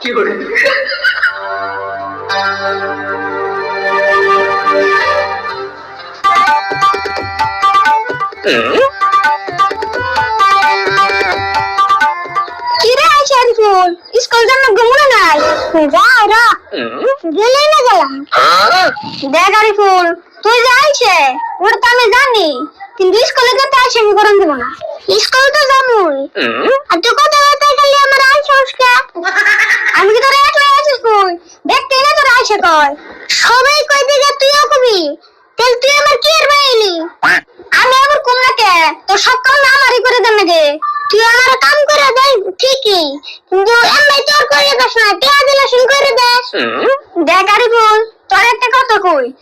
কিরে শরীফুল স্কুল জন্য ঘুমোনো নাই যা রা গেলে না গেলাম দেখ শরীফুল তুই যাইছে ওটা তো আমি জানি কিন্তু স্কুলে যেতে আসে আমি করন দিব না স্কুল তো যাবই আর তুই কত কথা খালি আমার আই সংস্কার আমি কি তোর একলা আছিস কই দেখতে না তোর আইছে কয় সবাই কই দিকে তুইও কবি তেল তুই আমার কি এর বাইলি আমি আবার কম না কে তো সব কাম আমারই করে দেন নাকি তুই আমার কাম করে দে ঠিকই কিন্তু এমনি তোর করে দাস না টিয়া দিলে শুন করে দাস দেখ আরিফুল তোর একটা কথা কই